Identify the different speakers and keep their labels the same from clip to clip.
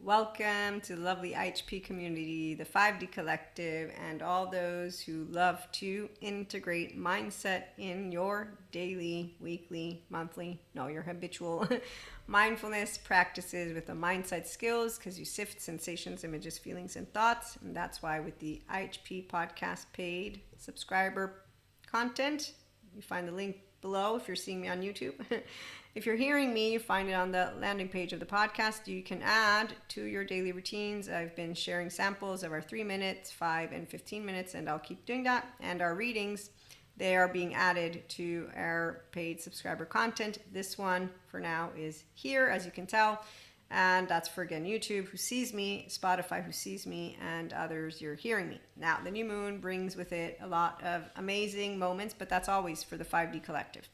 Speaker 1: Welcome to the lovely IHP community, the 5D collective, and all those who love to integrate mindset in your daily, weekly, monthly, your habitual mindfulness practices with the mindset skills, because you sift sensations, images, feelings, and thoughts. And that's why with the IHP podcast paid subscriber content, you find the link below if you're seeing me on YouTube. If you're hearing me, you find it on the landing page of the podcast. You can add to your daily routines. I've been sharing samples of our 3 minutes, 5, and 15 minutes, and I'll keep doing that. And our readings, they are being added to our paid subscriber content. This one for now is here, as you can tell. And that's for, again, YouTube who sees me, Spotify who sees me, and others you're hearing me. Now, the new moon brings with it a lot of amazing moments, but that's always for the 5D collective.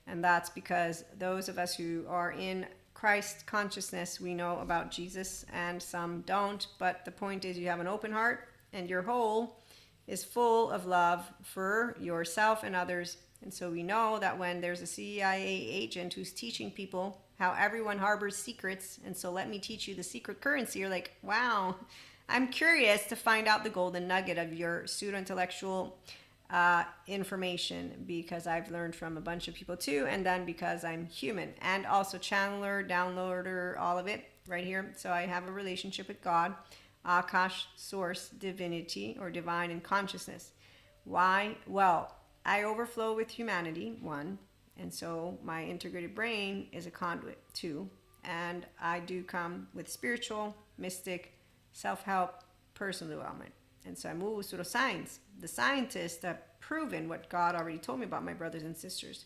Speaker 1: And that's because those of us who are in Christ consciousness, we know about Jesus and some don't. But the point is you have an open heart and your whole is full of love for yourself and others. And so we know that when there's a CIA agent who's teaching people how everyone harbors secrets, and so let me teach you the secret currency, you're like, wow, I'm curious to find out the golden nugget of your pseudo-intellectual information, because I've learned from a bunch of people too, and then because I'm human and also channeler, downloader, all of it right here. So I have a relationship with God, Akash, source, divinity, or divine and consciousness. Why? Well, I overflow with humanity, one, and so my integrated brain is a conduit, two, and I do come with spiritual, mystic, self-help, personal development. And so I move with pseudoscience. The scientists have proven what God already told me about my brothers and sisters,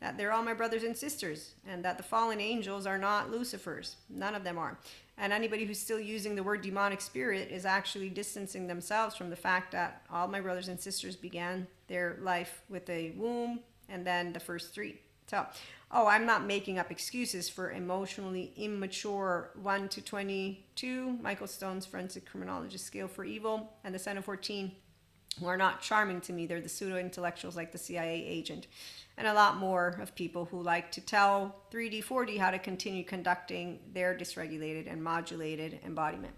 Speaker 1: that they're all my brothers and sisters, and that the fallen angels are not Lucifers. None of them are. And anybody who's still using the word demonic spirit is actually distancing themselves from the fact that all my brothers and sisters began their life with a womb and then the first three. So, I'm not making up excuses for emotionally immature 1 to 22, Michael Stone's forensic criminologist scale for evil, and the 7 to 14 who are not charming to me. They're the pseudo-intellectuals like the CIA agent, and a lot more of people who like to tell 3D, 4D how to continue conducting their dysregulated and modulated embodiment.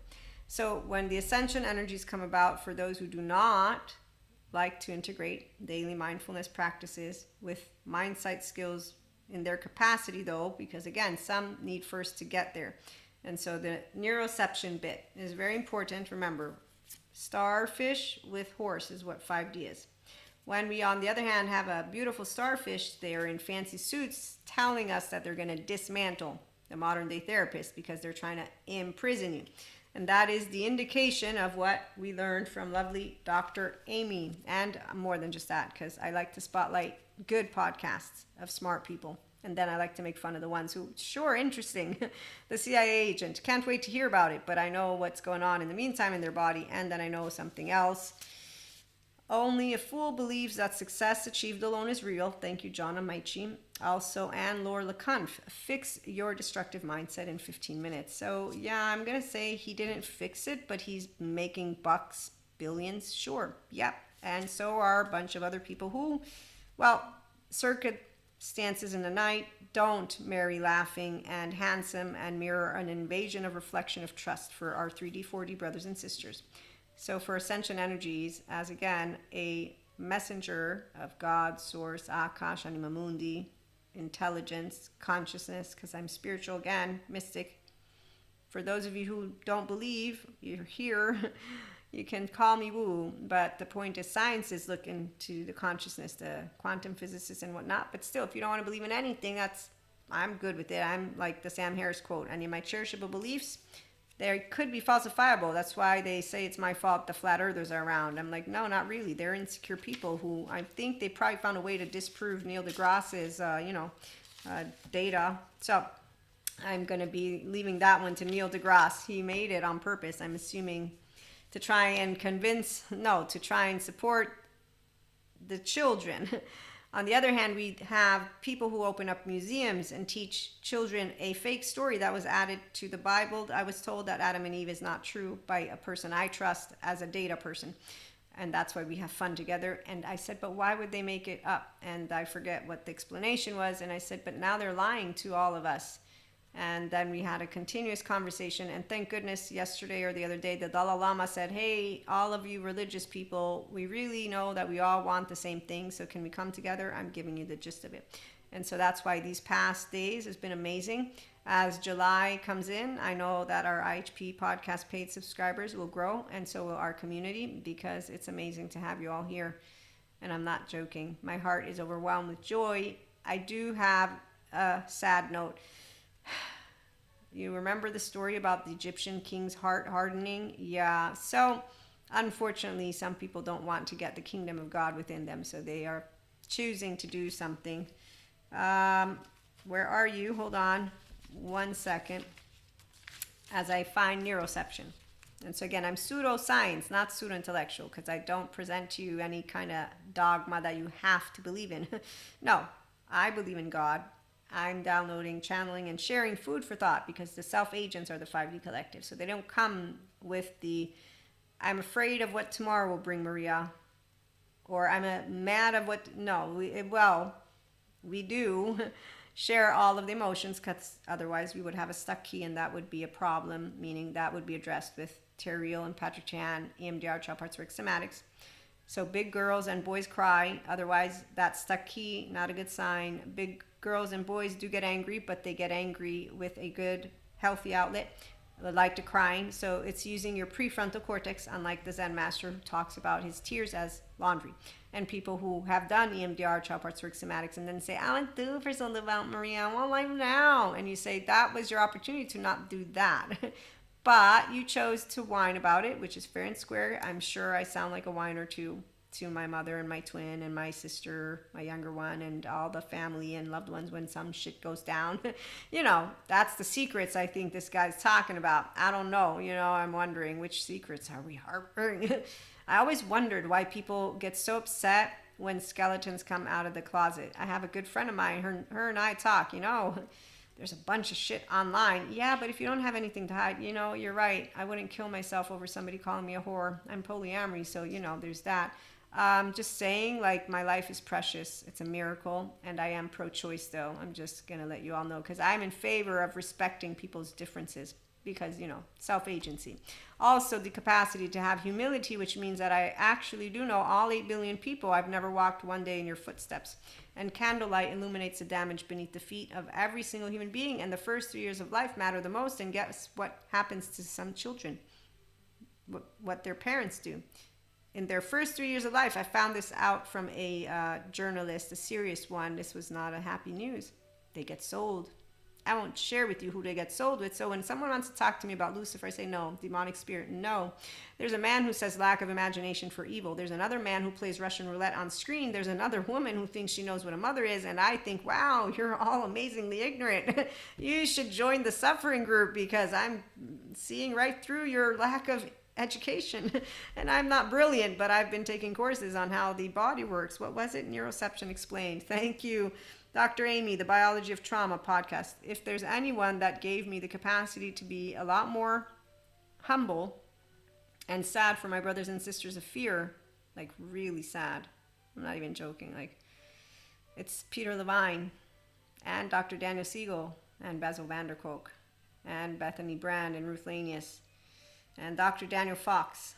Speaker 1: So when the ascension energies come about, for those who do not like to integrate daily mindfulness practices with mindset skills in their capacity, though, because again, some need first to get there. And so the neuroception bit is very important. Remember, starfish with horse is what 5D is. When we, on the other hand, have a beautiful starfish, they're in fancy suits telling us that they're going to dismantle the modern day therapist because they're trying to imprison you. And that is the indication of what we learned from lovely Dr. Amy. And more than just that, because I like to spotlight good podcasts of smart people. And then I like to make fun of the ones who, sure, interesting. The CIA agent, can't wait to hear about it, but I know what's going on in the meantime in their body, and then I know something else. Only a fool believes that success achieved alone is real. Thank you, John Amaichi. Also, Anne Laure Leconf, fix your destructive mindset in 15 minutes. So, yeah, I'm going to say he didn't fix it, but he's making bucks, billions, sure. Yep. And so are a bunch of other people who, circumstances in the night don't marry laughing and handsome and mirror an invasion of reflection of trust for our 3D, 4D brothers and sisters. So for ascension energies, as again, a messenger of God, source, Akash, Anima Mundi, intelligence, consciousness, because I'm spiritual again, mystic. For those of you who don't believe, you're here, you can call me woo, but the point is science is looking to the consciousness, the quantum physicists and whatnot. But still, if you don't want to believe in anything, I'm good with it. I'm like the Sam Harris quote, any of my cherishable beliefs, they could be falsifiable. That's why they say it's my fault the flat earthers are around. I'm like, no, not really. They're insecure people who I think they probably found a way to disprove Neil deGrasse's, data. So I'm going to be leaving that one to Neil deGrasse. He made it on purpose, I'm assuming, to try and support the children. On the other hand, we have people who open up museums and teach children a fake story that was added to the Bible. I was told that Adam and Eve is not true by a person I trust as a data person. And that's why we have fun together. And I said, but why would they make it up? And I forget what the explanation was. And I said, but now they're lying to all of us. And then we had a continuous conversation. And thank goodness yesterday or the other day, the Dalai Lama said, hey, all of you religious people, we really know that we all want the same thing. So can we come together? I'm giving you the gist of it. And so that's why these past days has been amazing. As July comes in, I know that our IHP podcast paid subscribers will grow, and so will our community, because it's amazing to have you all here. And I'm not joking. My heart is overwhelmed with joy. I do have a sad note. You remember the story about the Egyptian king's heart hardening? Yeah. So unfortunately, some people don't want to get the kingdom of God within them, so they are choosing to do something. Where are you? Hold on 1 second as I find neuroception. And so again, I'm pseudoscience, not pseudo-intellectual, because I don't present to you any kind of dogma that you have to believe in. No, I believe in God. I'm downloading, channeling, and sharing food for thought, because the self-agents are the 5D collective. So they don't come with the, I'm afraid of what tomorrow will bring, Maria. Or I'm mad of what, no, we do share all of the emotions, because otherwise we would have a stuck key, and that would be a problem, meaning that would be addressed with Terry Real and Patrick Chan, EMDR, child parts work, somatics. So big girls and boys cry, otherwise that stuck key, not a good sign. Big girls and boys do get angry, but they get angry with a good, healthy outlet, like to crying. So it's using your prefrontal cortex, unlike the Zen master who talks about his tears as laundry. And people who have done EMDR, child parts work, somatics, and then say, I want to do for something about Maria, I want life now. And you say, that was your opportunity to not do that. But you chose to whine about it, which is fair and square. I'm sure I sound like a whiner to my mother and my twin and my sister, my younger one, and all the family and loved ones when some shit goes down. You know, that's the secrets I think this guy's talking about. I don't know. You know, I'm wondering which secrets are we harboring? I always wondered why people get so upset when skeletons come out of the closet. I have a good friend of mine, her and I talk, you know, there's a bunch of shit online. Yeah, but if you don't have anything to hide, you know, you're right. I wouldn't kill myself over somebody calling me a whore. I'm polyamory, so, you know, there's that. Just saying, like, my life is precious. It's a miracle. And I am pro-choice, though. I'm just going to let you all know, because I'm in favor of respecting people's differences, because, you know, self-agency. Also, the capacity to have humility, which means that I actually do know all 8 billion people. I've never walked one day in your footsteps. And candlelight illuminates the damage beneath the feet of every single human being. And the first 3 years of life matter the most. And guess what happens to some children? What their parents do. In their first 3 years of life, I found this out from a journalist, a serious one. This was not a happy news. They get sold. I won't share with you who they get sold with. So when someone wants to talk to me about Lucifer, I say, no, demonic spirit, no. There's a man who says lack of imagination for evil. There's another man who plays Russian roulette on screen. There's another woman who thinks she knows what a mother is. And I think, wow, you're all amazingly ignorant. You should join the suffering group, because I'm seeing right through your lack of education. And I'm not brilliant, but I've been taking courses on how the body works. What was it? Neuroception Explained. Thank you, Dr. Amy, the Biology of Trauma podcast. If there's anyone that gave me the capacity to be a lot more humble and sad for my brothers and sisters of fear, like really sad, I'm not even joking, like, it's Peter Levine and Dr. Daniel Siegel and Basil Vanderkolk and Bethany Brand and Ruth Lanius and Dr. Daniel Fox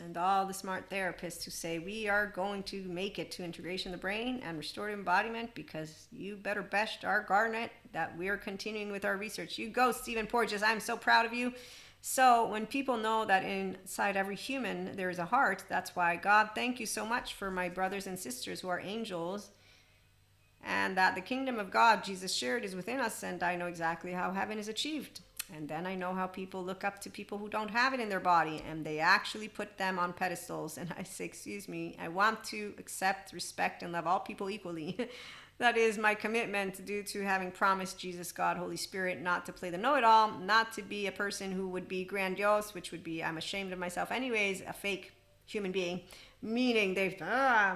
Speaker 1: and all the smart therapists who say we are going to make it to integration of the brain and restorative embodiment, because you better best our Garnet that we're continuing with our research. You go, Stephen Porges. I'm so proud of you. So when people know that inside every human there is a heart, that's why, God, thank you so much for my brothers and sisters who are angels, and that the kingdom of God, Jesus shared, is within us, and I know exactly how heaven is achieved. And then I know how people look up to people who don't have it in their body, and they actually put them on pedestals. And I say, excuse me, I want to accept, respect, and love all people equally. That is my commitment, due to having promised Jesus, God, Holy Spirit, not to play the know-it-all, not to be a person who would be grandiose, which would be, I'm ashamed of myself anyways, a fake human being, Meaning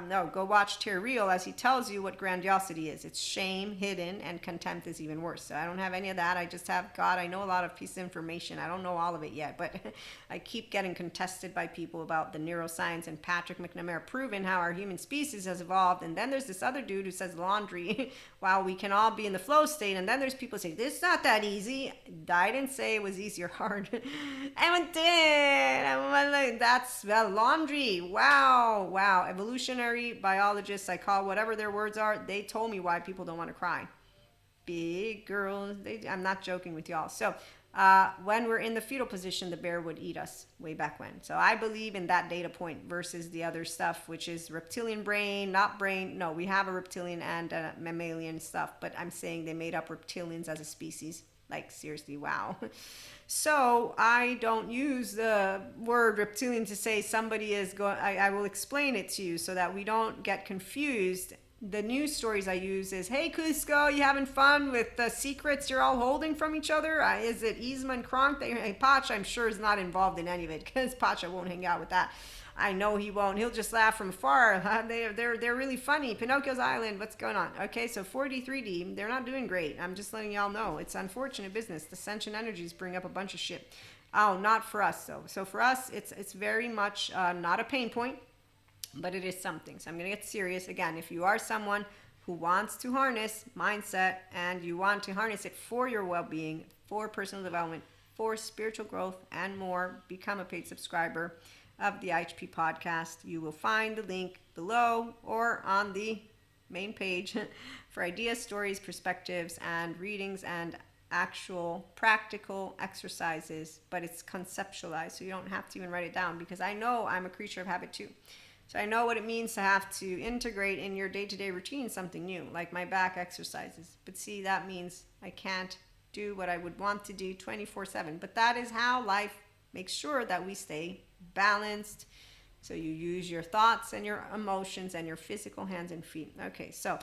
Speaker 1: no, go watch Tyrael as he tells you what grandiosity is. It's shame hidden, and contempt is even worse. So I don't have any of that. I just have God. I know a lot of piece of information. I don't know all of it yet, but I keep getting contested by people about the neuroscience and Patrick McNamara proving how our human species has evolved. And then there's this other dude who says laundry while we can all be in the flow state. And then there's people saying, this is not that easy. I didn't say it was easy or hard. I went in. That's laundry. Wow. Evolutionary biologists, I call whatever their words are, they told me why people don't want to cry. Big girls. I'm not joking with y'all. So when we're in the fetal position, the bear would eat us way back when. So I believe in that data point versus the other stuff, which is reptilian brain, not brain. No, we have a reptilian and a mammalian stuff, but I'm saying they made up reptilians as a species. Like, seriously, wow. So I don't use the word reptilian to say somebody is going. I will explain it to you so that we don't get confused. The news stories I use is, hey, Cusco, you having fun with the secrets you're all holding from each other? Is it Yzma and Kronk? Pacha, I'm sure, is not involved in any of it because Pacha won't hang out with that. I know he won't. He'll just laugh from afar. They're really funny. Pinocchio's Island, what's going on? Okay, so 4D, 3D, they're not doing great. I'm just letting y'all know. It's unfortunate business. The sentient energies bring up a bunch of shit. Oh, not for us, though. So for us, it's very much not a pain point, but it is something. So I'm going to get serious. Again, if you are someone who wants to harness mindset and you want to harness it for your well-being, for personal development, for spiritual growth, and more, become a paid subscriber of the IHP podcast. You will find the link below or on the main page for ideas, stories, perspectives, and readings and actual practical exercises, but it's conceptualized, so you don't have to even write it down because I know I'm a creature of habit too. So I know what it means to have to integrate in your day-to-day routine something new, like my back exercises. But see, that means I can't do what I would want to do 24/7. But that is how life makes sure that we stay balanced. So you use your thoughts and your emotions and your physical hands and feet. Okay, so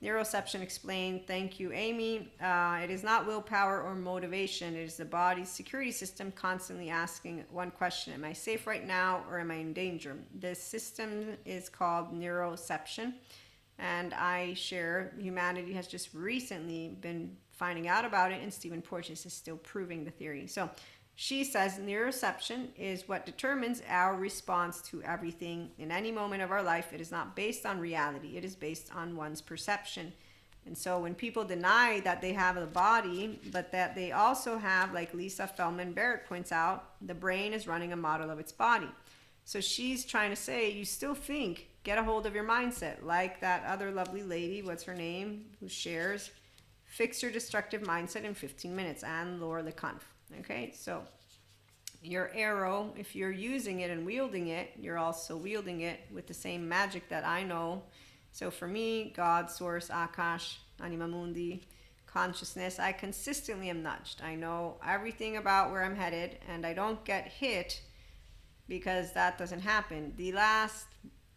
Speaker 1: neuroception explained. Thank you, Amy. It is not willpower or motivation. It is the body's security system constantly asking one question: am I safe right now or am I in danger? This system is called neuroception. And I share humanity has just recently been finding out about it, and Stephen Porges is still proving the theory. So she says neuroception is what determines our response to everything in any moment of our life. It is not based on reality. It is based on one's perception. And so when people deny that they have a body, but that they also have, like Lisa Feldman Barrett points out, the brain is running a model of its body. So she's trying to say, you still think, get a hold of your mindset. Like that other lovely lady, what's her name, who shares, fix your destructive mindset in 15 minutes, Anne-Laure Leconf. Okay, so your arrow, if you're using it and wielding it, you're also wielding it with the same magic that I know. So for me, God, Source, Akash, Anima Mundi, consciousness, I consistently am nudged. I know everything about where I'm headed, and I don't get hit because that doesn't happen. The last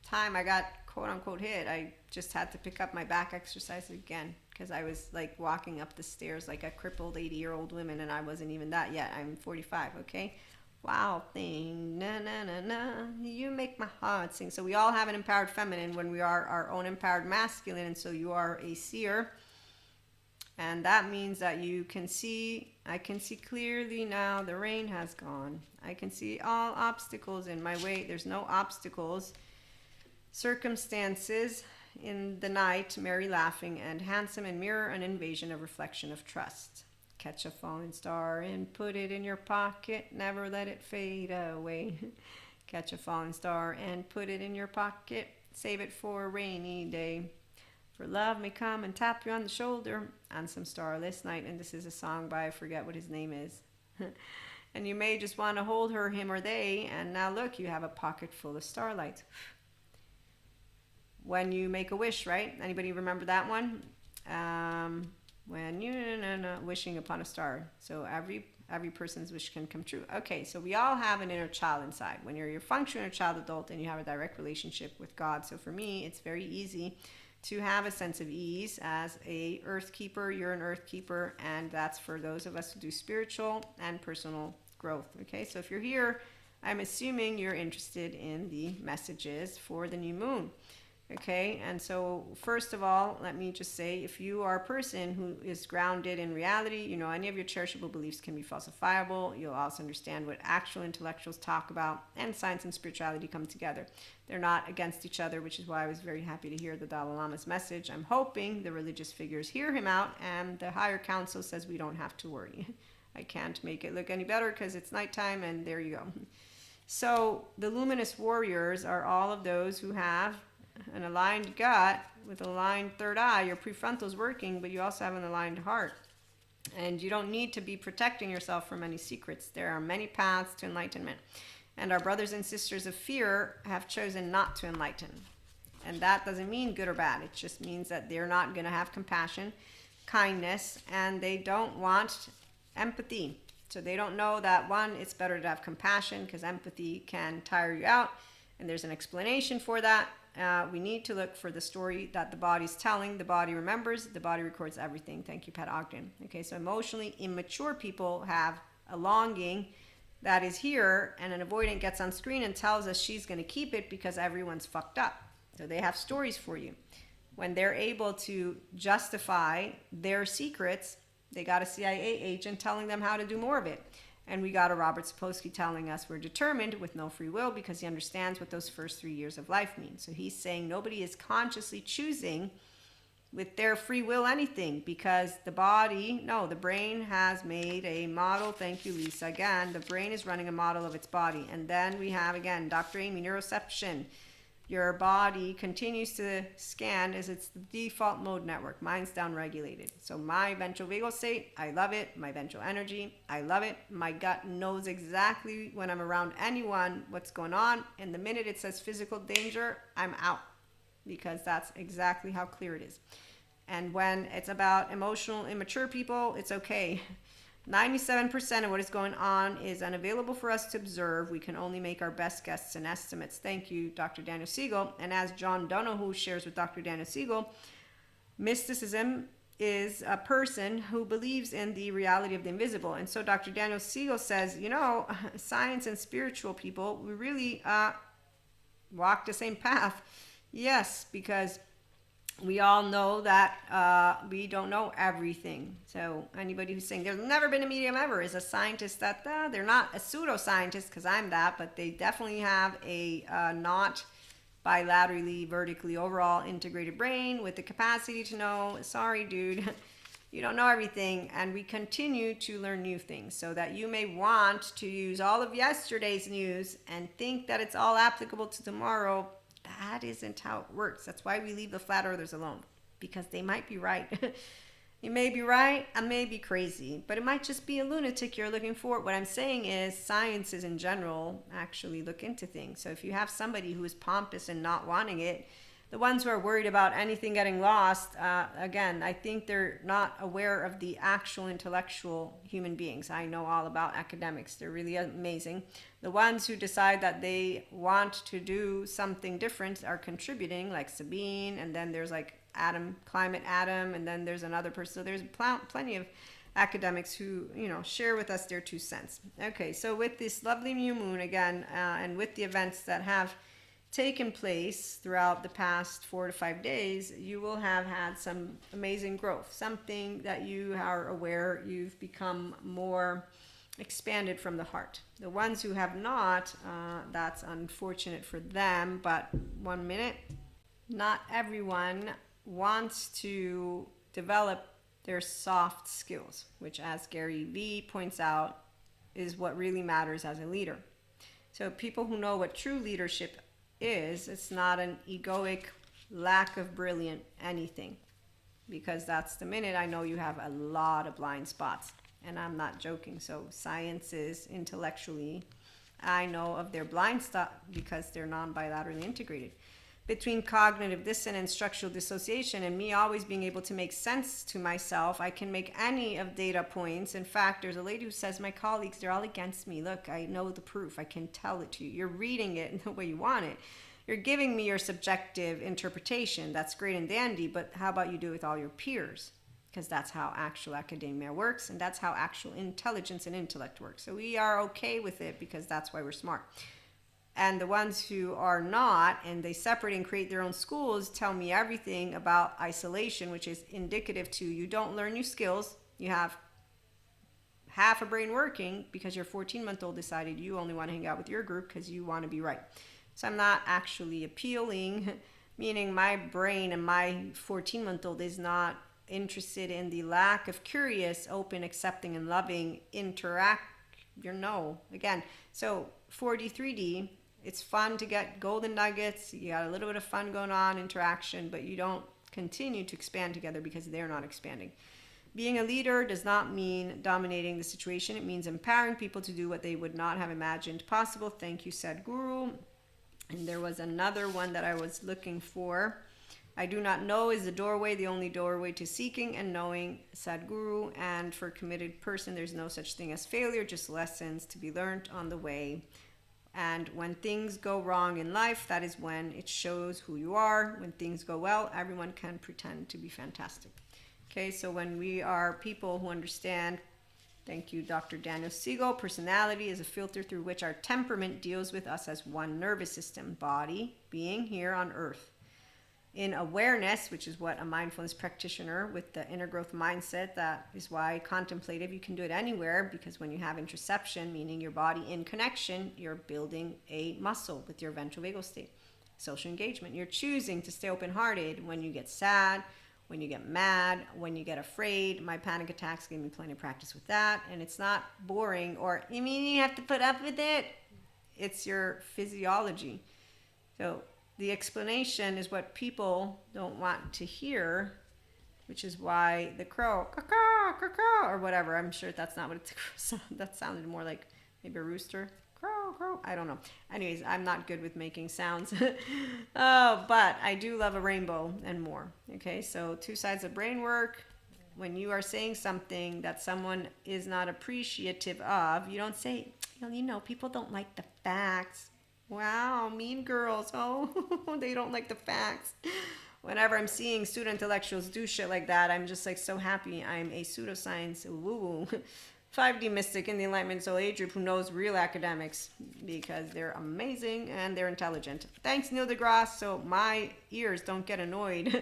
Speaker 1: time I got quote-unquote hit, I just had to pick up my back exercise again, because I was like walking up the stairs like a crippled 80-year-old woman, and I wasn't even that yet. I'm 45, okay? Wow thing, na na na na, you make my heart sing. So we all have an empowered feminine when we are our own empowered masculine, and so you are a seer. And that means that you can see, I can see clearly now, the rain has gone. I can see all obstacles in my way. There's no obstacles. Circumstances in the night, merry laughing, and handsome and mirror an invasion of reflection of trust. Catch a falling star and put it in your pocket, never let it fade away. Catch a falling star and put it in your pocket, save it for a rainy day. For love may come and tap you on the shoulder on some starless night. And this is a song by, I forget what his name is. And you may just want to hold her, him, or they, and now look, you have a pocket full of starlight. When you make a wish, right? Anybody remember that one? When you wishing upon a star. So every person's wish can come true. Okay, so we all have an inner child inside. When you're your functional child adult and you have a direct relationship with God. So for me, it's very easy to have a sense of ease as a earth keeper. You're an earth keeper, and that's for those of us who do spiritual and personal growth. Okay, so if you're here I'm assuming you're interested in the messages for the new moon. Okay, and so first of all, let me just say, if you are a person who is grounded in reality, you know any of your cherishable beliefs can be falsifiable. You'll also understand what actual intellectuals talk about, and science and spirituality come together. They're not against each other, which is why I was very happy to hear the Dalai Lama's message. I'm hoping the religious figures hear him out, and the higher council says we don't have to worry. I can't make it look any better because it's nighttime, and there you go. So the luminous warriors are all of those who have an aligned gut with an aligned third eye. Your prefrontal is working, but you also have an aligned heart. And you don't need to be protecting yourself from any secrets. There are many paths to enlightenment. And our brothers and sisters of fear have chosen not to enlighten. And that doesn't mean good or bad. It just means that they're not going to have compassion, kindness, and they don't want empathy. So they don't know that, one, it's better to have compassion because empathy can tire you out. And there's an explanation for that. We need to look for the story that the body's telling. The body remembers, the body records everything. Thank you, Pat Ogden. Okay, so emotionally immature people have a longing that is here, and an avoidant gets on screen and tells us she's going to keep it because everyone's fucked up. So they have stories for you. When they're able to justify their secrets, they got a CIA agent telling them how to do more of it. And we got a Robert Sapolsky telling us we're determined with no free will because he understands what those first 3 years of life mean. So he's saying nobody is consciously choosing with their free will anything because the brain has made a model. Thank you, Lisa. Again, the brain is running a model of its body. And then we have, again, Dr. Amy, neuroception. Your body continues to scan as its default mode network. Mine's downregulated. So my ventral vagal state, I love it. My ventral energy, I love it. My gut knows exactly when I'm around anyone what's going on. And the minute it says physical danger, I'm out because that's exactly how clear it is. And when it's about emotional, immature people, it's okay. 97% of what is going on is unavailable for us to observe. We can only make our best guesses and estimates. Thank you, Dr. Daniel Siegel. And as John Donohue shares with Dr. Daniel Siegel, mysticism is a person who believes in the reality of the invisible. And so Dr. Daniel Siegel says, science and spiritual people, we really walk the same path. Yes, because we all know that we don't know everything. So anybody who's saying there's never been a medium ever is a scientist that they're not a pseudoscientist because I'm that, but they definitely have a not bilaterally, vertically, overall integrated brain with the capacity to know, sorry, dude, you don't know everything. And we continue to learn new things so that you may want to use all of yesterday's news and think that it's all applicable to tomorrow. That isn't how it works. That's why we leave the flat earthers alone, because they might be right. You may be right, I may be crazy, but it might just be a lunatic you're looking for. What I'm saying is sciences in general actually look into things. So if you have somebody who is pompous and not wanting it, the ones who are worried about anything getting lost, again, I think they're not aware of the actual intellectual human beings. I know all about academics. They're really amazing. The ones who decide that they want to do something different are contributing, like Sabine, and then there's like Climate Adam, and then there's another person. So there's plenty of academics who, share with us their 2 cents. Okay, so with this lovely new moon again, and with the events that have taken place throughout the past 4 to 5 days, you will have had some amazing growth, something that you are aware you've become more expanded from the heart. The ones who have not, that's unfortunate for them, but 1 minute, not everyone wants to develop their soft skills, which, as Gary Vee points out, is what really matters as a leader. So people who know what true leadership is, it's not an egoic lack of brilliant anything, because that's the minute I know you have a lot of blind spots, and I'm not joking. So science is intellectually, I know of their blind spot because they're non-bilaterally integrated. Between cognitive dissonance, structural dissociation, and me always being able to make sense to myself, I can make any of data points. In fact, there's a lady who says, my colleagues, they're all against me. Look, I know the proof. I can tell it to you. You're reading it the way you want it. You're giving me your subjective interpretation. That's great and dandy, but how about you do it with all your peers? because that's how actual academia works, and that's how actual intelligence and intellect works. So we are okay with it because that's why we're smart. And the ones who are not, and they separate and create their own schools, tell me everything about isolation, which is indicative to you don't learn new skills. You have half a brain working because your 14-month-old decided you only want to hang out with your group because you want to be right. So I'm not actually appealing, meaning my brain and my 14-month-old is not interested in the lack of curious, open, accepting, and loving again. So 4D, 3D, it's fun to get golden nuggets. You got a little bit of fun going on, interaction, but you don't continue to expand together because they're not expanding. Being a leader does not mean dominating the situation. It means empowering people to do what they would not have imagined possible. Thank you, Sadhguru. And there was another one that I was looking for. I do not know is the doorway, the only doorway to seeking and knowing, Sadhguru. And for a committed person, there's no such thing as failure, just lessons to be learned on the way. And when things go wrong in life, that is when it shows who you are. When things go well, everyone can pretend to be fantastic. Okay, so when we are people who understand, thank you, Dr. Daniel Siegel, personality is a filter through which our temperament deals with us as one nervous system, body, being here on earth. In awareness, which is what a mindfulness practitioner with the inner growth mindset, that is why contemplative, you can do it anywhere, because when you have interoception, meaning your body in connection, you're building a muscle with your ventral vagal state. Social engagement, you're choosing to stay open-hearted when you get sad, when you get mad, when you get afraid. My panic attacks gave me plenty of practice with that, and it's not boring or, you mean you have to put up with it? It's your physiology. So the explanation is what people don't want to hear, which is why the crow, caw, caw, caw, or whatever. I'm sure that's not what it's. That sounded more like maybe a rooster. Crow, crow. I don't know. Anyways, I'm not good with making sounds. But I do love a rainbow and more. Okay, so two sides of brain work. When you are saying something that someone is not appreciative of, you don't say, people don't like the facts. Wow, mean girls. Oh, they don't like the facts. Whenever I'm seeing pseudo intellectuals do shit like that, I'm just like so happy I'm a pseudoscience woo-woo 5D mystic in the Enlightenment Soul Age group who knows real academics, because they're amazing and they're intelligent. Thanks, Neil deGrasse, so my ears don't get annoyed.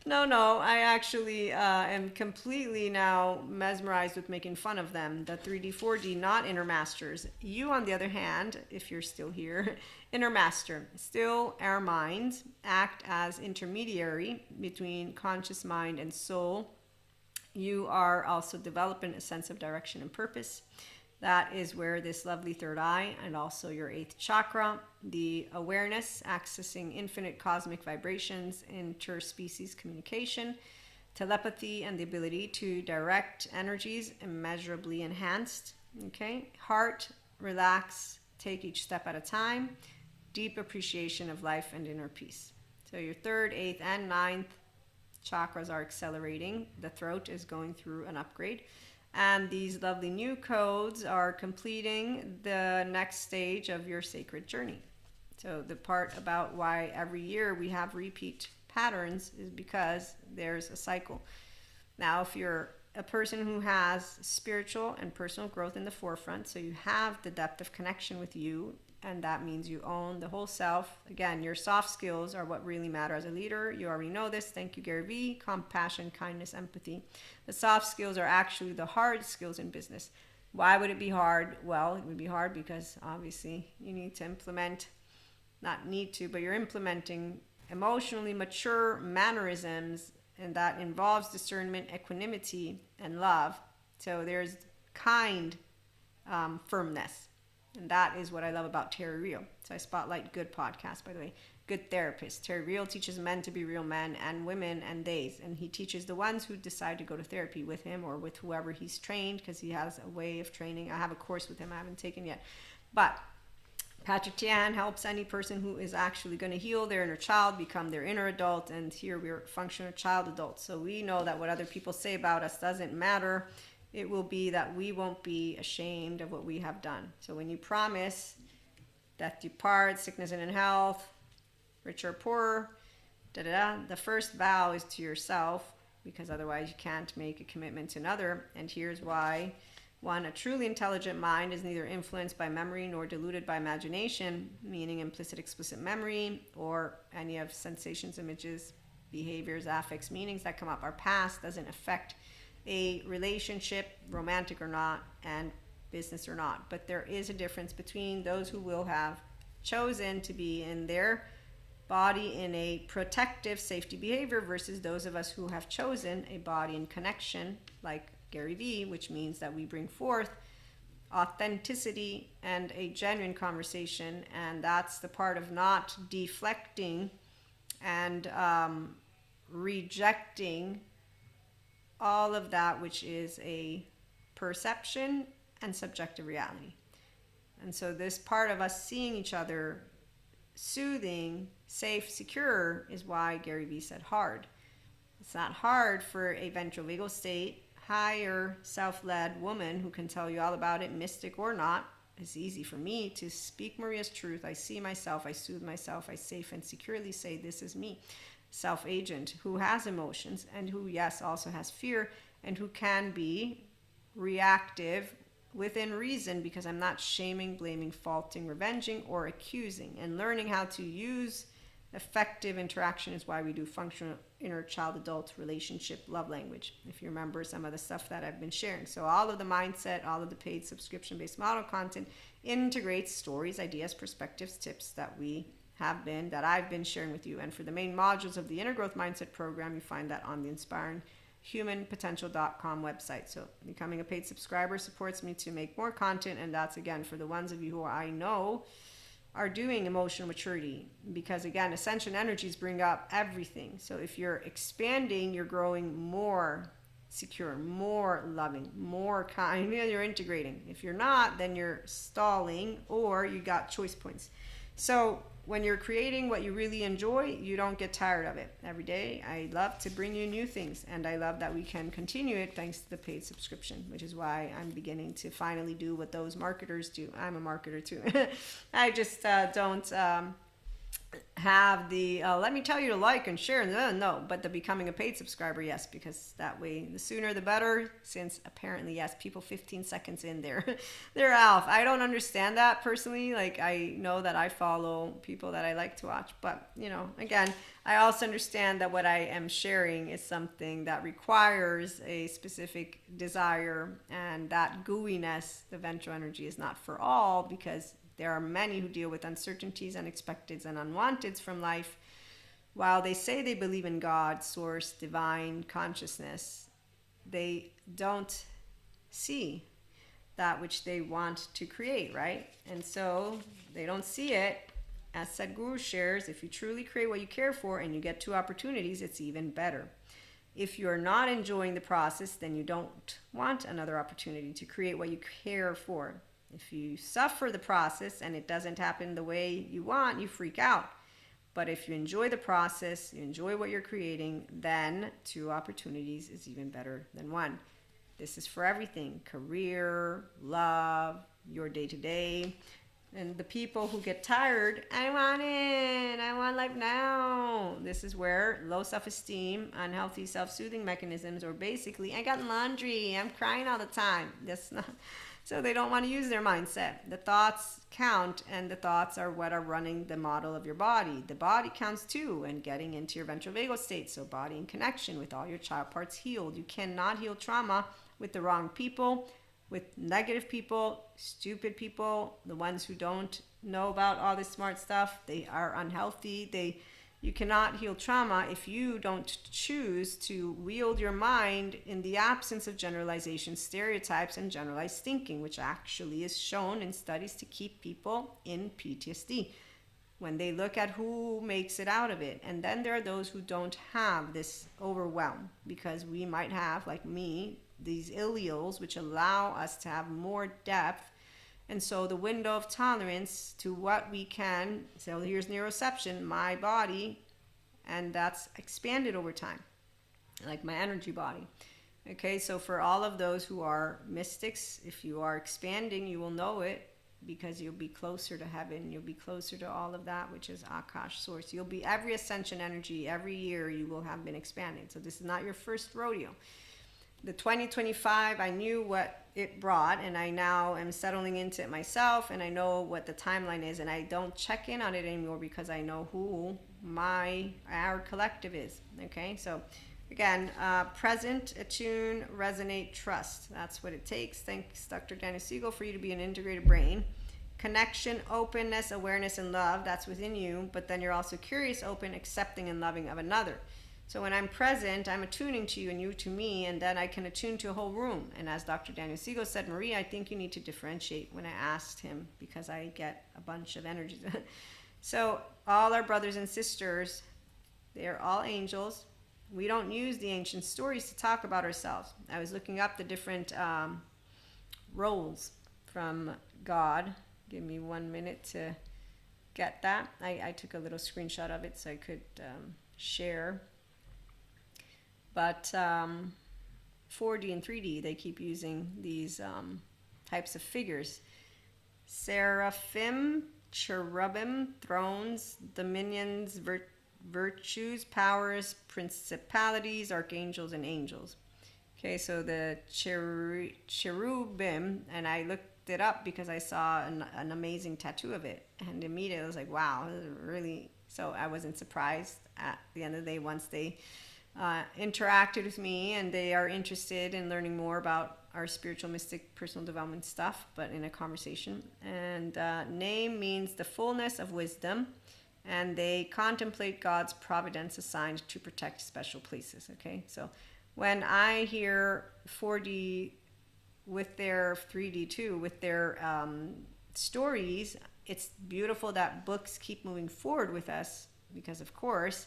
Speaker 1: No, I actually am completely now mesmerized with making fun of them. The 3D, 4D, not inner masters. You, on the other hand, if you're still here, inner master. Still, our minds act as intermediary between conscious mind and soul. You are also developing a sense of direction and purpose. That is where this lovely third eye and also your 8th chakra, the awareness, accessing infinite cosmic vibrations, interspecies communication, telepathy, and the ability to direct energies immeasurably enhanced. Okay, heart, relax, take each step at a time, deep appreciation of life and inner peace. So your 3rd, 8th, and 9th chakras are accelerating. The throat is going through an upgrade. And these lovely new codes are completing the next stage of your sacred journey. So the part about why every year we have repeat patterns is because there's a cycle. Now, if you're a person who has spiritual and personal growth in the forefront, so you have the depth of connection with you, and that means you own the whole self. Again, your soft skills are what really matter as a leader. You already know this. Thank you, Gary Vee. Compassion, kindness, empathy. The soft skills are actually the hard skills in business. Why would it be hard? Well, it would be hard because obviously you need to implement, not need to, but you're implementing emotionally mature mannerisms, and that involves discernment, equanimity, and love. So there's kind firmness. And that is what I love about Terry Real. So I spotlight good podcasts, by the way. Good therapist. Terry Real teaches men to be real men and women and theys. And he teaches the ones who decide to go to therapy with him or with whoever he's trained, because he has a way of training. I have a course with him I haven't taken yet. But Patrick Tian helps any person who is actually going to heal their inner child, become their inner adult. And here we're functional child adults. So we know that what other people say about us doesn't matter. It will be that we won't be ashamed of what we have done. So when you promise death depart, sickness and in health, rich or poor, the first vow is to yourself. because otherwise you can't make a commitment to another. And here's why. One, a truly intelligent mind is neither influenced by memory nor deluded by imagination, meaning implicit, explicit memory, or any of sensations, images, behaviors, affects, meanings that come up. Our past doesn't affect a relationship, romantic or not, and business or not. But there is a difference between those who will have chosen to be in their body in a protective safety behavior versus those of us who have chosen a body in connection, like Gary Vee, which means that we bring forth authenticity and a genuine conversation. And that's the part of not deflecting and rejecting all of that which is a perception and subjective reality. And so this part of us seeing each other soothing, safe, secure is why Gary Vee said hard. It's not hard for a ventral vagal state, higher self-led woman who can tell you all about it, mystic or not. It's easy for me to speak Maria's truth. I see myself, I soothe myself, I safe and securely say this is me. Self-agent who has emotions and who, yes, also has fear and who can be reactive within reason, because I'm not shaming, blaming, faulting, revenging, or accusing. And learning how to use effective interaction is why we do functional inner child-adult relationship love language, if you remember some of the stuff that I've been sharing. So all of the mindset, all of the paid subscription-based model content integrates stories, ideas, perspectives, tips that I've been sharing with you. And for the main modules of the Inner Growth Mindset program, you find that on the inspiringhumanpotential.com website. So becoming a paid subscriber supports me to make more content, and that's again for the ones of you who I know are doing emotional maturity, because again, ascension energies bring up everything. So if you're expanding, you're growing more secure, more loving, more kind, you're integrating. If you're not, then you're stalling or you got choice points. So when you're creating what you really enjoy, you don't get tired of it. Every day, I love to bring you new things, and I love that we can continue it thanks to the paid subscription, which is why I'm beginning to finally do what those marketers do. I'm a marketer too. I just don't have the let me tell you to like and share, no, but the becoming a paid subscriber, yes, because that way the sooner the better, since apparently, yes, people 15 seconds in they're off. I don't understand that personally. Like, I know that I follow people that I like to watch, but again, I also understand that what I am sharing is something that requires a specific desire, and that gooiness, the ventral energy, is not for all, because there are many who deal with uncertainties, unexpecteds, and unwanteds from life. While they say they believe in God, source, divine consciousness, they don't see that which they want to create, right? And so they don't see it. As Sadhguru shares, if you truly create what you care for and you get 2 opportunities, it's even better. If you're not enjoying the process, then you don't want another opportunity to create what you care for. If you suffer the process and it doesn't happen the way you want, you freak out. But if you enjoy the process, you enjoy what you're creating, then 2 opportunities is even better than 1. This is for everything: career, love, your day-to-day. And the people who get tired, I want life now. This is where low self-esteem, unhealthy self-soothing mechanisms, or basically, I got laundry, I'm crying all the time. That's not... So they don't want to use their mindset. The thoughts count, and the thoughts are what are running the model of your body. The body counts too, and getting into your ventral vagal state. So body in connection with all your child parts healed. You cannot heal trauma with the wrong people, with negative people, stupid people, the ones who don't know about all this smart stuff. They are unhealthy. You cannot heal trauma if you don't choose to wield your mind in the absence of generalization, stereotypes, and generalized thinking, which actually is shown in studies to keep people in PTSD when they look at who makes it out of it. And then there are those who don't have this overwhelm, because we might have, like me, these alleles which allow us to have more depth. And so the window of tolerance to what we can, so here's neuroception, my body, and that's expanded over time, like my energy body. Okay, so for all of those who are mystics, if you are expanding, you will know it. because you'll be closer to heaven. You'll be closer to all of that, which is Akash source. You'll be every ascension energy. Every year you will have been expanding. So this is not your first rodeo. The 2025, I knew what it brought, and I now am settling into it myself, and I know what the timeline is, and I don't check in on it anymore because I know who our collective is. Okay, so again, present, attune, resonate, trust. That's what it takes. Thanks, Dr. Daniel Siegel, for you to be an integrated brain. Connection, openness, awareness, and love, that's within you, but then you're also curious, open, accepting, and loving of another. So when I'm present, I'm attuning to you and you to me, and then I can attune to a whole room. And as Dr. Daniel Siegel said, Marie, I think you need to differentiate, when I asked him, because I get a bunch of energies. So all our brothers and sisters, they're all angels. We don't use the ancient stories to talk about ourselves. I was looking up the different roles from God. Give me 1 minute to get that. I took a little screenshot of it so I could share. But 4D and 3D, they keep using these types of figures. Seraphim, cherubim, thrones, dominions, virtues, powers, principalities, archangels, and angels. Okay, so the cherubim, and I looked it up because I saw an amazing tattoo of it, and immediately I was like, wow, this is really... So I wasn't surprised at the end of the day once they interacted with me, and they are interested in learning more about our spiritual, mystic, personal development stuff, but in a conversation. And name means the fullness of wisdom, and they contemplate God's providence assigned to protect special places. Okay, so when I hear 4D with their 3D too, with their stories, it's beautiful that books keep moving forward with us, because of course,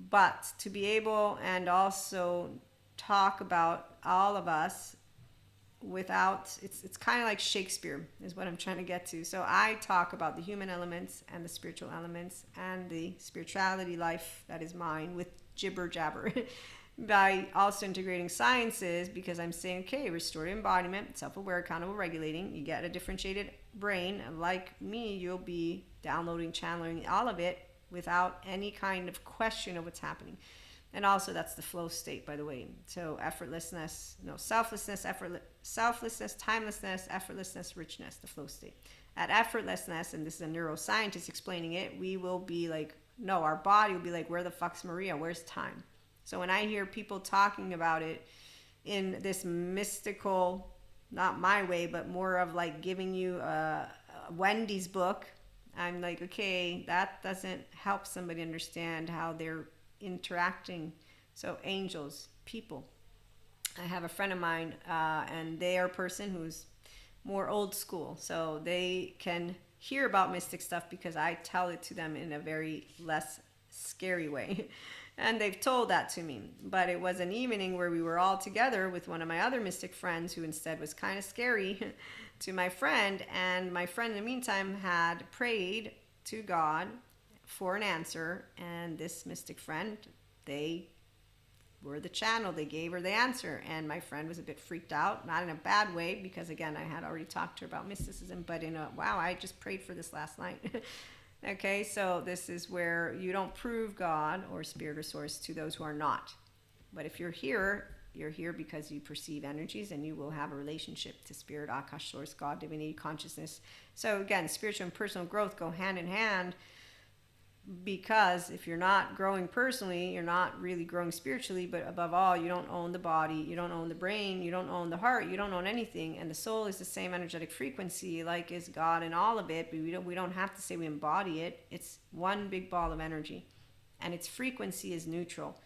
Speaker 1: but to be able and also talk about all of us without, it's kind of like Shakespeare is what I'm trying to get to. So I talk about the human elements and the spiritual elements and the spirituality life that is mine with jibber jabber by also integrating sciences, because I'm saying, okay, restorative embodiment, self-aware, accountable, regulating. You get a differentiated brain. Like me, you'll be downloading, channeling all of it without any kind of question of what's happening. And also that's the flow state, by the way. So effortlessness, selflessness, selflessness, timelessness, effortlessness, richness, the flow state. At effortlessness, and this is a neuroscientist explaining it, we will be like, our body will be like, where the fuck's Maria? Where's time? So when I hear people talking about it in this mystical, not my way, but more of like giving you Wendy's book, I'm like, okay, that doesn't help somebody understand how they're interacting. So angels, people. I have a friend of mine, and they are a person who's more old school. So they can hear about mystic stuff because I tell it to them in a very less scary way. And they've told that to me. But it was an evening where we were all together with one of my other mystic friends, who instead was kind of scary to my friend. And my friend, in the meantime, had prayed to God for an answer. And this mystic friend, they were the channel. They gave her the answer. And my friend was a bit freaked out, not in a bad way, because, again, I had already talked to her about mysticism, but in a, wow, I just prayed for this last night. Okay, so this is where you don't prove God or spirit or source to those who are not. But if you're here because you perceive energies, and you will have a relationship to spirit, Akash source, God, divinity, consciousness. So again, spiritual and personal growth go hand in hand, because if you're not growing personally, you're not really growing spiritually. But above all, you don't own the body, you don't own the brain, you don't own the heart, you don't own anything. And the soul is the same energetic frequency, like is God in all of it. But we don't have to say we embody it. It's one big ball of energy, and its frequency is neutral.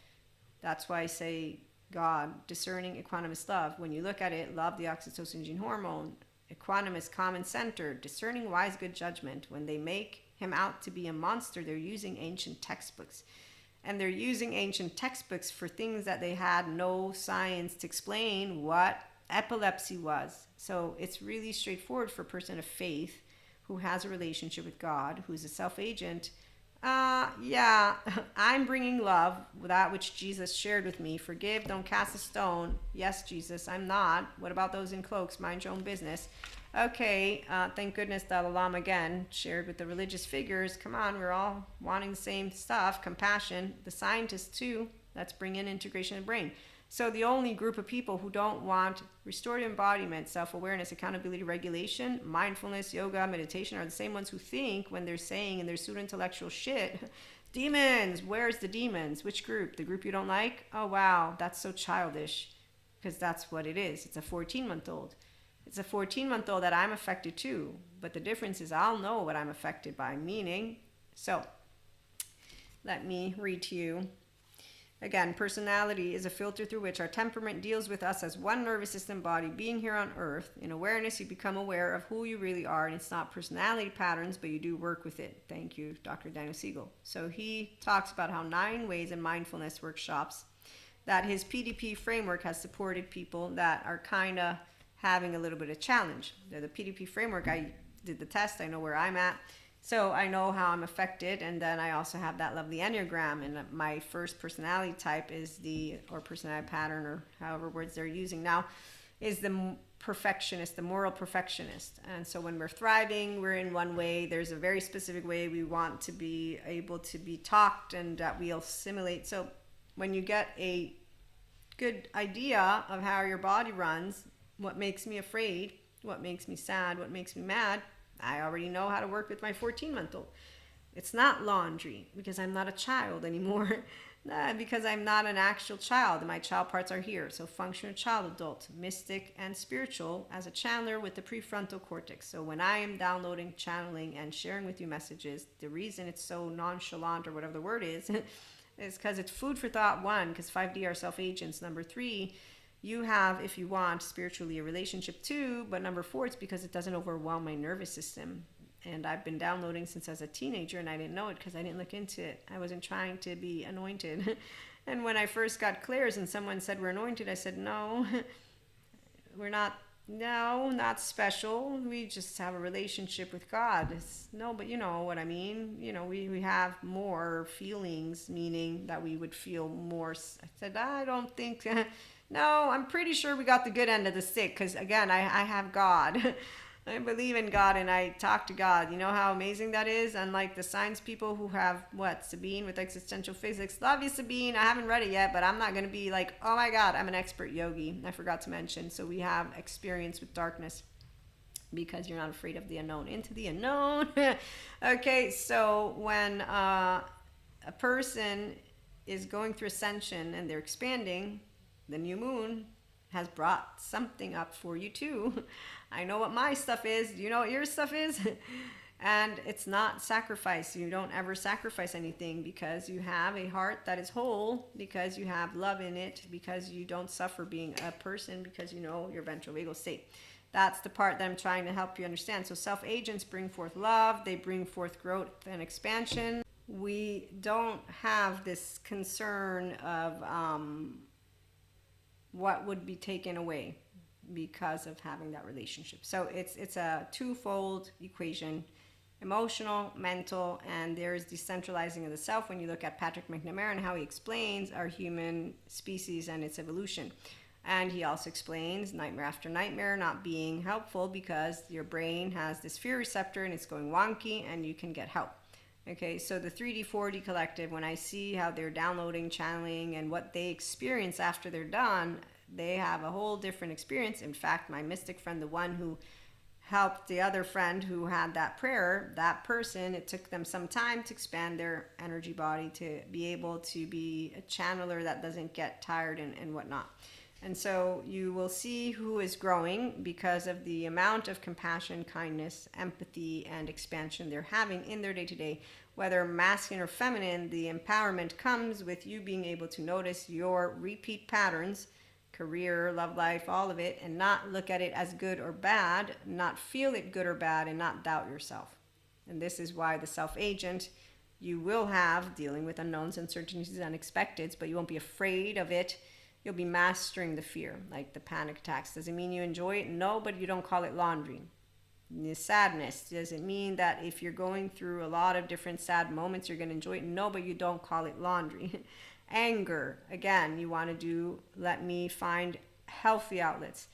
Speaker 1: That's why I say God, discerning, equanimous love. When you look at it, love, the oxytocin gene hormone, equanimous, common centered, discerning, wise, good judgment. When they make him out to be a monster, they're using ancient textbooks, and they're using ancient textbooks for things that they had no science to explain what epilepsy was. So it's really straightforward for a person of faith who has a relationship with God, who's a self-agent. Yeah, I'm bringing love, that which Jesus shared with me. Forgive, don't cast a stone. Yes, Jesus, I'm not. What about those in cloaks? Mind your own business. okay, thank goodness Dalai Lama again shared with the religious figures, come on, we're all wanting the same stuff, compassion, the scientists too, let's bring in integration of the brain. So the only group of people who don't want restorative embodiment, self-awareness, accountability, regulation, mindfulness, yoga, meditation are the same ones who think when they're saying in their pseudo-intellectual shit, demons, where's the demons? Which group? The group you don't like? Oh wow, that's so childish, because that's what it is. It's a 14-month-old. It's a 14-month-old that I'm affected too, but the difference is I'll know what I'm affected by, meaning, so let me read to you. Again, personality is a filter through which our temperament deals with us as one nervous system body being here on earth. In awareness, you become aware of who you really are, and it's not personality patterns, but you do work with it. Thank you, Dr. Daniel Siegel. So he talks about how 9 ways in mindfulness workshops that his PDP framework has supported people that are kind of having a little bit of challenge. The PDP framework, I did the test, I know where I'm at. So I know how I'm affected, and then I also have that lovely Enneagram, and my first personality type is or personality pattern, or however words they're using now, is the perfectionist, the moral perfectionist. And so when we're thriving, we're in one way. There's a very specific way we want to be able to be talked and that we assimilate. So when you get a good idea of how your body runs, what makes me afraid, what makes me sad, what makes me mad, I already know how to work with my 14-month-old. It's not laundry because I'm not a child anymore. Because I'm not an actual child. My child parts are here. So functional child, adult, mystic, and spiritual as a channeler with the prefrontal cortex. So when I am downloading, channeling, and sharing with you messages, the reason it's so nonchalant or whatever the word is because it's food for thought, 1, because 5D are self-agents. Number 3, you have, if you want, spiritually a relationship 2, but number 4, it's because it doesn't overwhelm my nervous system. And I've been downloading since I was a teenager, and I didn't know it because I didn't look into it. I wasn't trying to be anointed. And when I first got clairs and someone said we're anointed, I said, no, we're not. No, not special. We just have a relationship with God. No, but you know what I mean. You know, we have more feelings, meaning that we would feel more. I said, I don't think... No, I'm pretty sure we got the good end of the stick because, again, I have God. I believe in God and I talk to God. You know how amazing that is? Unlike the science people who have, Sabine with existential physics. Love you, Sabine. I haven't read it yet, but I'm not going to be like, oh my God, I'm an expert yogi. I forgot to mention. So we have experience with darkness because you're not afraid of the unknown. Into the unknown. Okay, so when a person is going through ascension and they're expanding, the new moon has brought something up for you too. I know what my stuff is. Do you know what your stuff is? And it's not sacrifice. You don't ever sacrifice anything because you have a heart that is whole, because you have love in it, because you don't suffer being a person, because you know your ventral vagal state. That's the part that I'm trying to help you understand. So self-agents bring forth love. They bring forth growth and expansion. We don't have this concern of what would be taken away because of having that relationship. So it's a twofold equation: emotional, mental, and there's decentralizing of the self. When you look at Patrick McNamara and how he explains our human species and its evolution, and he also explains nightmare after nightmare not being helpful because your brain has this fear receptor and it's going wonky and you can get help. Okay, so the 3D, 4D collective, when I see how they're downloading, channeling, and what they experience after they're done, they have a whole different experience. In fact, my mystic friend, the one who helped the other friend who had that prayer, that person, it took them some time to expand their energy body to be able to be a channeler that doesn't get tired and whatnot. And so you will see who is growing because of the amount of compassion, kindness, empathy, and expansion they're having in their day-to-day. Whether masculine or feminine, the empowerment comes with you being able to notice your repeat patterns, career, love life, all of it, and not look at it as good or bad, not feel it good or bad, and not doubt yourself. And this is why the self-agent, you will have dealing with unknowns, uncertainties, unexpecteds, but you won't be afraid of it. You'll be mastering the fear, like the panic attacks. Does it mean you enjoy it? No, but you don't call it laundry. The sadness, does it mean that if you're going through a lot of different sad moments, you're going to enjoy it? No, but you don't call it laundry. Anger, again, you want to let me find healthy outlets.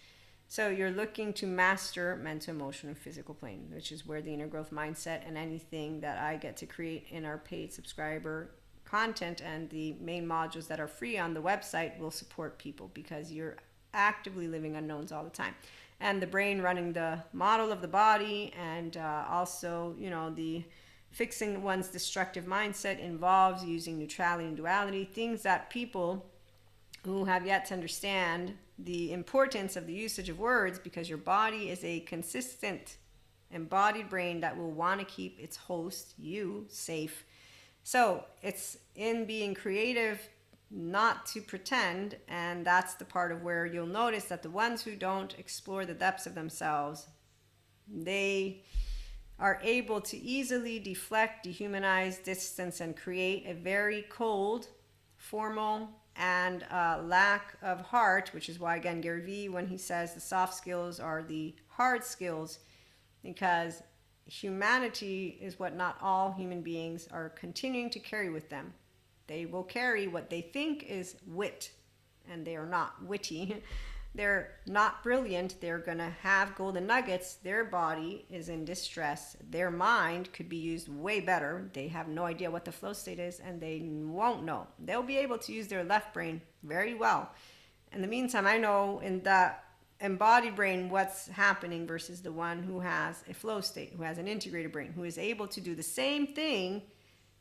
Speaker 1: So you're looking to master mental, emotional, and physical plane, which is where the inner growth mindset and anything that I get to create in our paid subscriber content and the main modules that are free on the website will support people, because you're actively living unknowns all the time. And the brain running the model of the body, and also, the fixing one's destructive mindset involves using neutrality and duality, things that people who have yet to understand the importance of the usage of words, because your body is a consistent embodied brain that will want to keep its host, you, safe. So it's in being creative, not to pretend, and that's the part of where you'll notice that the ones who don't explore the depths of themselves, they are able to easily deflect, dehumanize, distance, and create a very cold, formal, and lack of heart, which is why, again, Gary Vee, when he says the soft skills are the hard skills, because humanity is what not all human beings are continuing to carry with them. They will carry what they think is wit, and they are not witty. They're not brilliant. They're going to have golden nuggets. Their body is in distress. Their mind could be used way better. They have no idea what the flow state is, and they won't know. They'll be able to use their left brain very well. In the meantime, I know in the embodied brain what's happening versus the one who has a flow state, who has an integrated brain, who is able to do the same thing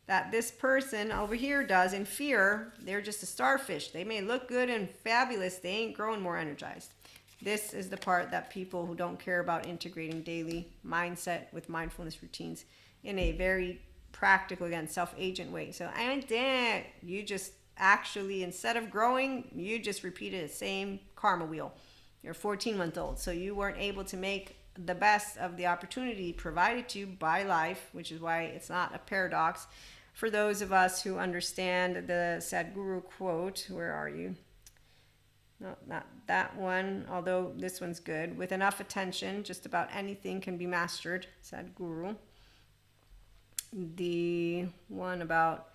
Speaker 1: that this person over here does in fear. They're just a starfish. They may look good and fabulous. They ain't growing more energized. This is the part that people who don't care about integrating daily mindset with mindfulness routines in a very practical, again, self-agent way. So you just actually, instead of growing, you just repeated the same karma wheel. You're a 14-month-old, so you weren't able to make the best of the opportunity provided to you by life, which is why it's not a paradox. For those of us who understand the Sadhguru quote, where are you? No, not that one, although this one's good. With enough attention, just about anything can be mastered, Sadhguru. The one about,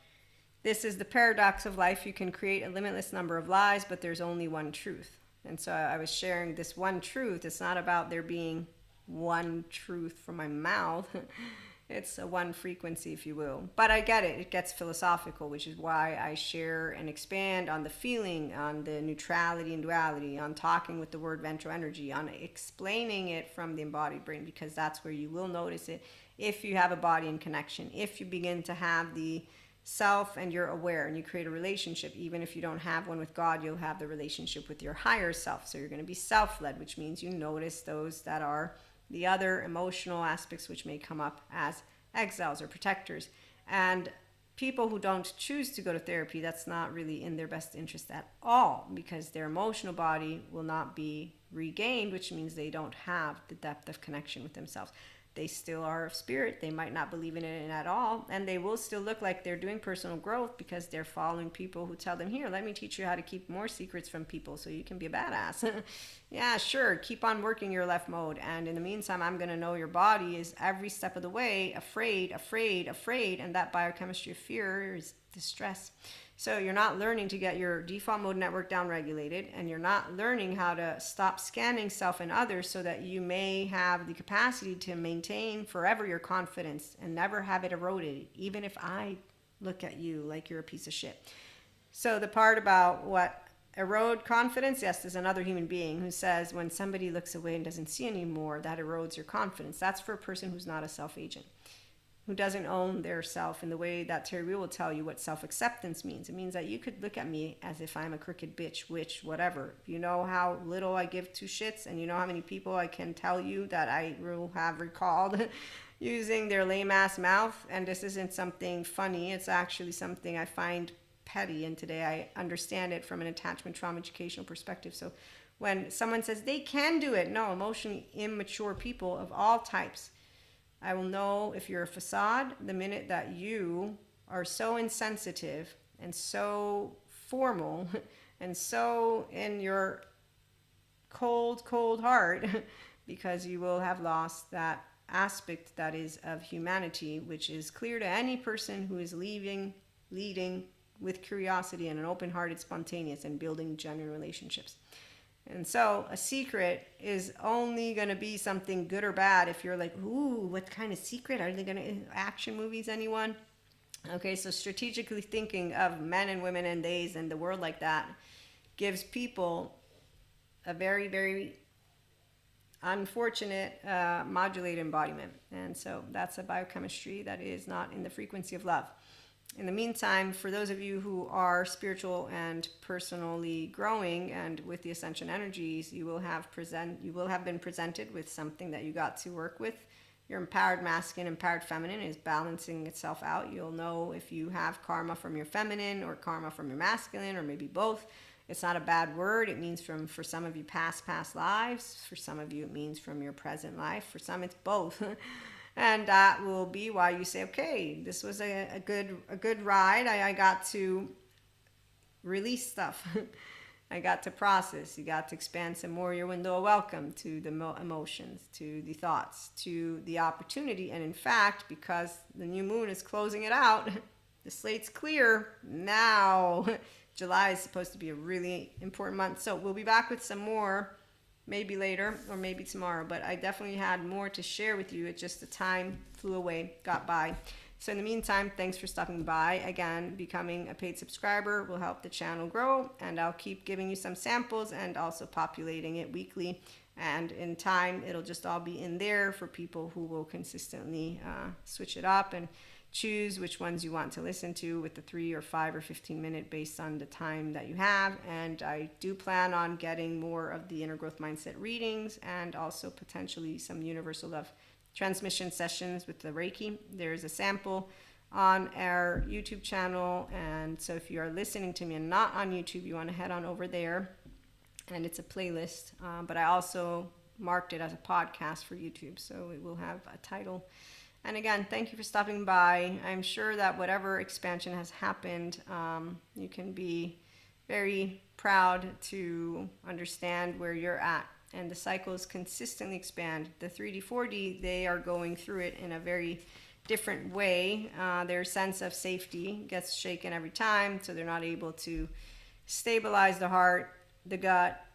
Speaker 1: this is the paradox of life. You can create a limitless number of lies, but there's only one truth. And so I was sharing this one truth. It's not about there being one truth from my mouth. It's a one frequency, if you will. But I get it. It gets philosophical, which is why I share and expand on the feeling, on the neutrality and duality, on talking with the word ventral energy, on explaining it from the embodied brain, because that's where you will notice it if you have a body in connection, if you begin to have the self and you're aware and you create a relationship. Even if you don't have one with God, you'll have the relationship with your higher self. So you're going to be self-led, which means you notice those that are the other emotional aspects which may come up as exiles or protectors. And people who don't choose to go to therapy, that's not really in their best interest at all, because their emotional body will not be regained, which means they don't have the depth of connection with themselves. They still are of spirit. They might not believe in it at all, and they will still look like they're doing personal growth because they're following people who tell them, here, let me teach you how to keep more secrets from people so you can be a badass. Yeah, sure, keep on working your left mode, and in the meantime, I'm going to know your body is every step of the way afraid, and that biochemistry of fear is distress. So you're not learning to get your default mode network down-regulated, and you're not learning how to stop scanning self and others so that you may have the capacity to maintain forever your confidence and never have it eroded, even if I look at you like you're a piece of shit. So the part about what erode confidence, yes, there's another human being who says when somebody looks away and doesn't see anymore, that erodes your confidence. That's for a person who's not a self-agent, who doesn't own their self in the way that Terry Real will tell you what self-acceptance means. It means that you could look at me as if I'm a crooked bitch, witch, whatever. You know how little I give two shits, and you know how many people I can tell you that I will have recalled using their lame-ass mouth. And this isn't something funny. It's actually something I find petty, and today I understand it from an attachment trauma educational perspective. So when someone says they can do it, no, emotionally immature people of all types, I will know if you're a facade the minute that you are so insensitive and so formal and so in your cold heart, because you will have lost that aspect that is of humanity, which is clear to any person who is leading with curiosity and an open-hearted, spontaneous, and building genuine relationships. And so a secret is only going to be something good or bad if you're like, ooh, what kind of secret? Are they going to action movies, anyone? Okay, so strategically thinking of men and women and days and the world like that gives people a very, very unfortunate modulated embodiment. And so that's a biochemistry that is not in the frequency of love. In the meantime, for those of you who are spiritual and personally growing and with the ascension energies, you will have been presented with something that you got to work with. Your empowered masculine, empowered feminine is balancing itself out. You'll know if you have karma from your feminine or karma from your masculine, or maybe both. It's not a bad word. It means for some of you past lives. For some of you it means from your present life. For some it's both. And that will be why you say, okay, this was a good ride. I got to release stuff. I got to process. You got to expand some more your window of welcome to the emotions, to the thoughts, to the opportunity. And in fact, because the new moon is closing it out, the slate's clear now. July is supposed to be a really important month. So we'll be back with some more, maybe later or maybe tomorrow. But I definitely had more to share with you. It's just the time flew away, got by. So in the meantime, thanks for stopping by. Again, becoming a paid subscriber will help the channel grow, and I'll keep giving you some samples and also populating it weekly. And in time, it'll just all be in there for people who will consistently switch it up and choose which ones you want to listen to with the 3 or 5 or 15 minute based on the time that you have. And I do plan on getting more of the inner growth mindset readings and also potentially some universal love transmission sessions with the Reiki. There's a sample on our YouTube channel, and so if you are listening to me and not on YouTube, you want to head on over there, and it's a playlist, but I also marked it as a podcast for YouTube, so it will have a title. And again, thank you for stopping by. I'm sure that whatever expansion has happened, you can be very proud to understand where you're at. And the cycles consistently expand. The 3D, 4D, they are going through it in a very different way. Their sense of safety gets shaken every time, so they're not able to stabilize the heart, the gut,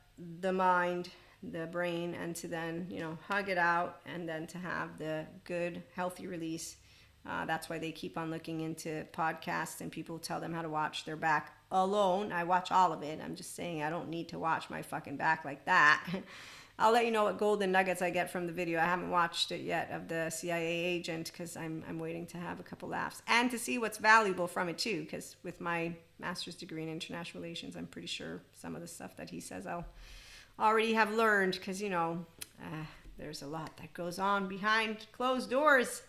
Speaker 1: the mind, the brain, and to then, hug it out and then to have the good, healthy release. That's why they keep on looking into podcasts and people tell them how to watch their back alone. I watch all of it. I'm just saying I don't need to watch my fucking back like that. I'll let you know what golden nuggets I get from the video. I haven't watched it yet of the CIA agent because I'm waiting to have a couple laughs and to see what's valuable from it too, because with my master's degree in international relations, I'm pretty sure some of the stuff that he says I'll already have learned because, there's a lot that goes on behind closed doors.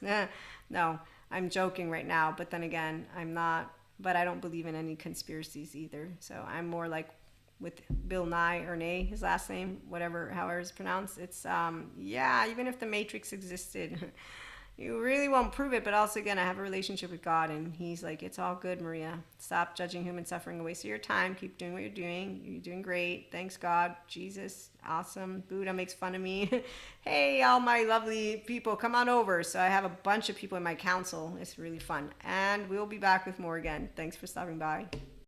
Speaker 1: No, I'm joking right now, but then again, I'm not. But I don't believe in any conspiracies either. So I'm more like with Bill Nye or Nay, his last name, however it's pronounced. It's, even if the Matrix existed, you really won't prove it. But also, again, I have a relationship with God, and he's like, it's all good, Maria. Stop judging human suffering, a waste of your time. Keep doing what you're doing. You're doing great. Thanks, God. Jesus, awesome. Buddha makes fun of me. Hey, all my lovely people, come on over. So I have a bunch of people in my council. It's really fun. And we'll be back with more again. Thanks for stopping by.